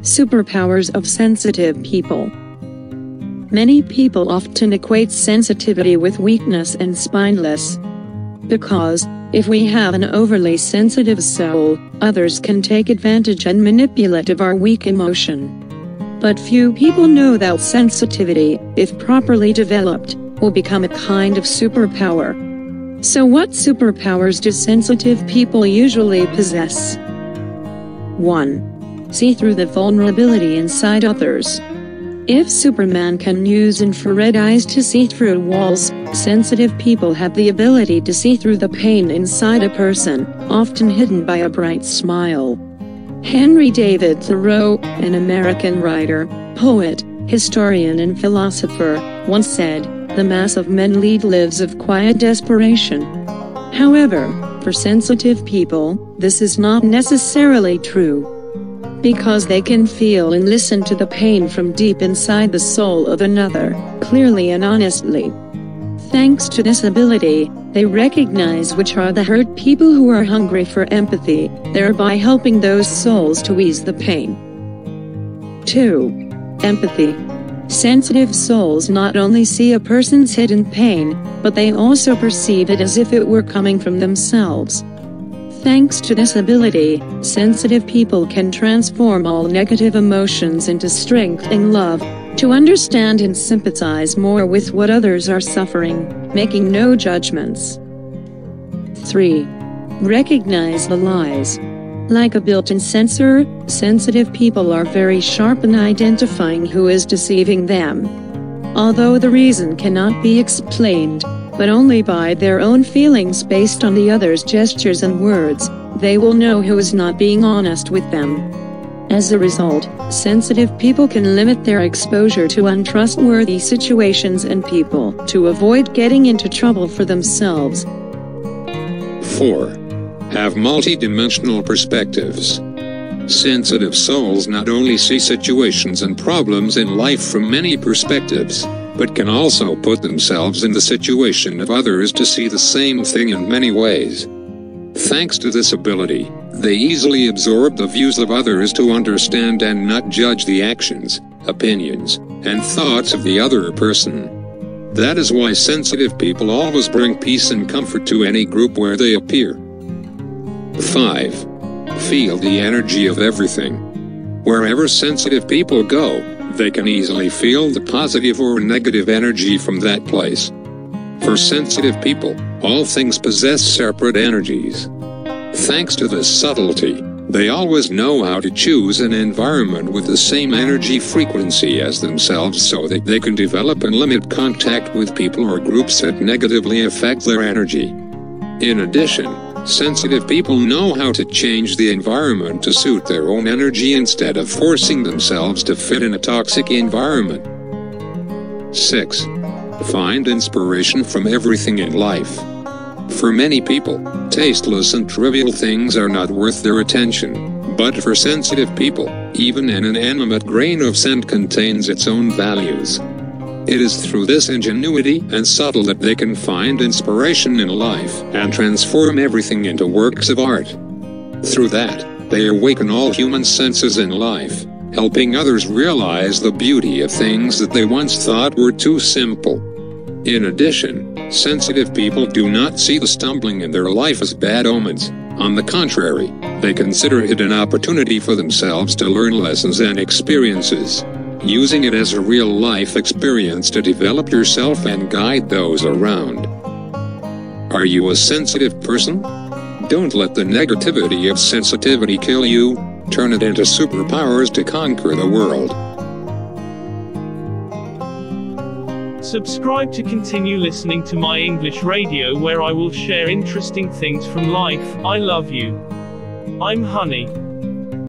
Superpowers of Sensitive People. Many people often equate sensitivity with weakness and spineless. Because, if we have an overly sensitive soul, others can take advantage and manipulate of our weak emotion. But few people know that sensitivity, if properly developed, will become a kind of superpower. So what superpowers do sensitive people usually possess? 1. See through the vulnerability inside others. If Superman can use infrared eyes to see through walls, sensitive people have the ability to see through the pain inside a person, often hidden by a bright smile. Henry David Thoreau, an American writer, poet, historian and philosopher, once said, "The mass of men lead lives of quiet desperation." However, for sensitive people, this is not necessarily true. Because they can feel and listen to the pain from deep inside the soul of another, clearly and honestly. Thanks to this ability, they recognize which are the hurt people who are hungry for empathy, thereby helping those souls to ease the pain. 2. Empathy. Sensitive souls not only see a person's hidden pain, but they also perceive it as if it were coming from themselves. Thanks to this ability, sensitive people can transform all negative emotions into strength and love, to understand and sympathize more with what others are suffering, making no judgments. 3. Recognize the lies. Like a built-in sensor, sensitive people are very sharp in identifying who is deceiving them. Although the reason cannot be explained, but only by their own feelings based on the other's gestures and words, they will know who is not being honest with them. As a result, sensitive people can limit their exposure to untrustworthy situations and people, to avoid getting into trouble for themselves. 4. Have multidimensional perspectives. Sensitive souls not only see situations and problems in life from many perspectives, but can also put themselves in the situation of others to see the same thing in many ways. Thanks to this ability, they easily absorb the views of others to understand and not judge the actions, opinions, and thoughts of the other person. That is why sensitive people always bring peace and comfort to any group where they appear. 5. Feel the energy of everything. Wherever sensitive people go, they can easily feel the positive or negative energy from that place. For sensitive people, all things possess separate energies. Thanks to this subtlety, they always know how to choose an environment with the same energy frequency as themselves so that they can develop and limit contact with people or groups that negatively affect their energy. In addition, sensitive people know how to change the environment to suit their own energy instead of forcing themselves to fit in a toxic environment. 6. Find inspiration from everything in life. For many people, tasteless and trivial things are not worth their attention, but for sensitive people, even an inanimate grain of sand contains its own values. It is through this ingenuity and subtle that they can find inspiration in life and transform everything into works of art. Through that, they awaken all human senses in life, helping others realize the beauty of things that they once thought were too simple. In addition, sensitive people do not see the stumbling in their life as bad omens. On the contrary, they consider it an opportunity for themselves to learn lessons and experiences, using it as a real-life experience to develop yourself and guide those around. Are you a sensitive person? Don't let the negativity of sensitivity kill you. Turn it into superpowers to conquer the world. Subscribe to continue listening to my English radio, where I will share interesting things from life. I love you. I'm Honey.